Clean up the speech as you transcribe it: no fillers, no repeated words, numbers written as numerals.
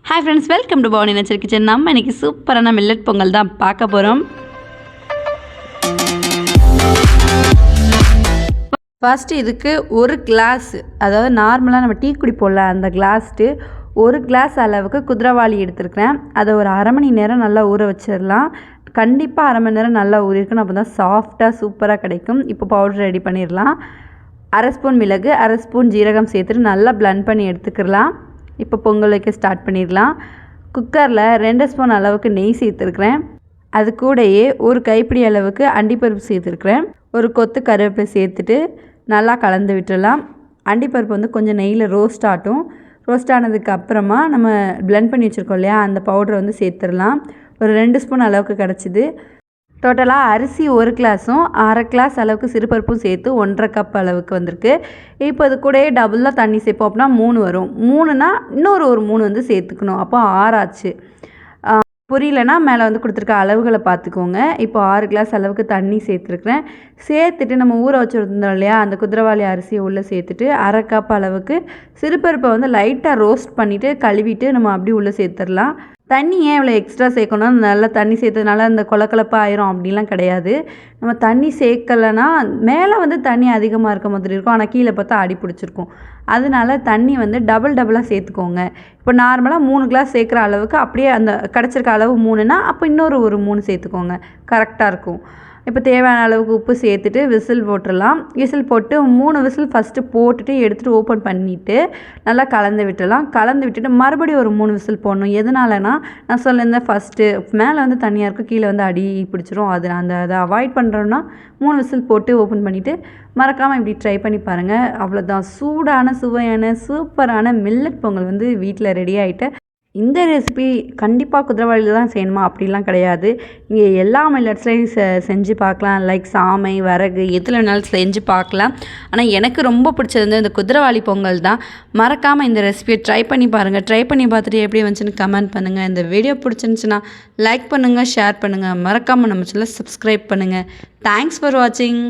Hi friends, welcome to Bhavani Nature Kitchen. நம்ம இன்னைக்கு சூப்பரான மில்லட் பொங்கல் தான் பார்க்க போறோம். ஃபர்ஸ்ட் இதுக்கு ஒரு கிளாஸ், அதாவது நார்மலா நம்ம டீ குடிப்போம்ல அந்த கிளாஸ்க்கு ஒரு கிளாஸ் அளவுக்கு குதிரைவாளி எடுத்துருக்கிறேன். அதை ஒரு அரை மணி நேரம் நல்லா ஊற வச்சிடலாம். கண்டிப்பாக அரை மணி நேரம் நல்லா ஊறிருக்கணும், அப்போ தான் சாஃப்டாக சூப்பராக கிடைக்கும். இப்போ பவுடர் ரெடி பண்ணிடலாம். அரை ஸ்பூன் மிளகு, அரை ஸ்பூன் ஜீரகம் சேர்த்துட்டு நல்லா பிளெண்ட் பண்ணி எடுத்துக்கலாம். இப்போ பொங்கல் வைக்க ஸ்டார்ட் பண்ணிடலாம். குக்கரில் 2 ஸ்பூன் அளவுக்கு நெய் சேர்த்துருக்குறேன். அது கூடயே ஒரு கைப்பிடி அளவுக்கு அண்டிப்பருப்பு சேர்த்துருக்குறேன். ஒரு கொத்து கருவேப்பிலை சேர்த்துட்டு நல்லா கலந்து விட்டுடலாம். அண்டிப்பருப்பு வந்து கொஞ்சம் நெய்யில் ரோஸ்ட் ஆகட்டும். ரோஸ்ட் ஆனதுக்கு அப்புறமா நம்ம பிளெண்ட் பண்ணி வச்சுருக்கோம் இல்லையா, அந்த பவுடரை வந்து சேர்த்துடலாம். ஒரு 2 ஸ்பூன் அளவுக்கு கிடச்சிது. டோட்டலாக அரிசி 1 கிளாஸும் அரை கிளாஸ் அளவுக்கு சிறுபருப்பும் சேர்த்து 1.5 கப் அளவுக்கு வந்திருக்கு. இப்போ அது கூடயே டபுளாக தண்ணி சேர்ப்போம், அப்படின்னா 3 வரும். 3னா இன்னொரு 3 வந்து சேர்த்துக்கணும், அப்போ 6 ஆச்சு. புரியலனா மேலே வந்து கொடுத்துருக்க அளவுகளை பார்த்துக்கோங்க. இப்போ 6 கிளாஸ் அளவுக்கு தண்ணி சேர்த்துருக்குறேன். சேர்த்துட்டு நம்ம ஊற வச்சுருந்தோம் இல்லையா, அந்த குதிரைவாளி அரிசியை உள்ளே சேர்த்துட்டு அரை கப் அளவுக்கு சிறுபருப்பை வந்து லைட்டாக ரோஸ்ட் பண்ணிவிட்டு கழுவிட்டு நம்ம அப்படியே உள்ளே சேர்த்துடலாம். தண்ணி ஏன் இவ்வளோ எக்ஸ்ட்ரா சேர்க்கணும், நல்லா தண்ணி சேர்த்ததுனால அந்த கொலக்கலப்பாக ஆயிரும் அப்படிலாம் கிடையாது. நம்ம தண்ணி சேர்க்கலைன்னா மேலே வந்து தண்ணி அதிகமாக இருக்க மாதிரி இருக்கும், ஆனால் கீழே பார்த்தா அடி பிடிச்சிருக்கும். அதனால தண்ணி வந்து டபுளாக சேர்த்துக்கோங்க. இப்போ நார்மலாக 3 கிளாஸ் சேர்க்குற அளவுக்கு அப்படியே அந்த கிடச்சிருக்க அளவு 3னா அப்போ இன்னொரு 3 சேர்த்துக்கோங்க, கரெக்டாக இருக்கும். இப்போ தேவையான அளவுக்கு உப்பு சேர்த்துட்டு விசில் போட்டுடலாம். விசில் போட்டு 3 விசில் ஃபஸ்ட்டு போட்டுட்டு எடுத்துகிட்டு ஓப்பன் பண்ணிவிட்டு நல்லா கலந்து விட்டுடலாம். கலந்து விட்டுட்டு மறுபடியும் ஒரு 3 விசில் போடணும். எதனாலனா நான் சொல்லியிருந்தேன் ஃபஸ்ட்டு மேலே வந்து தனியாக இருக்கும், கீழே வந்து அடி பிடிச்சிரும். அதை அவாய்ட் பண்ணுறோன்னா 3 விசில் போட்டு ஓப்பன் பண்ணிவிட்டு மறக்காமல் இப்படி ட்ரை பண்ணி பாருங்கள். அவ்வளோதான், சூடான சுவையான சூப்பரான மில்லட் பொங்கல் வந்து வீட்டில் ரெடி ஆகிட்டு. இந்த ரெசிபி கண்டிப்பாக குதிரைவாளியில் தான் செய்யணுமா அப்படிலாம் கிடையாது. இங்கே எல்லா மில்லட்ஸ்லையும் செஞ்சு பார்க்கலாம். லைக் சாமை, வரகு, எதில் வேணாலும் செஞ்சு பார்க்கலாம். ஆனால் எனக்கு ரொம்ப பிடிச்சது வந்து இந்த குதிரைவாளி பொங்கல் தான். மறக்காமல் இந்த ரெசிபியை ட்ரை பண்ணி பாருங்கள். ட்ரை பண்ணி பார்த்துட்டு எப்படி வந்துச்சுன்னு கமெண்ட் பண்ணுங்கள். இந்த வீடியோ பிடிச்சிருந்துச்சுன்னா லைக் பண்ணுங்கள், ஷேர் பண்ணுங்கள். மறக்காமல் நம்ம சேனலை சப்ஸ்கிரைப் பண்ணுங்கள். தேங்க்ஸ் ஃபார் வாட்சிங்.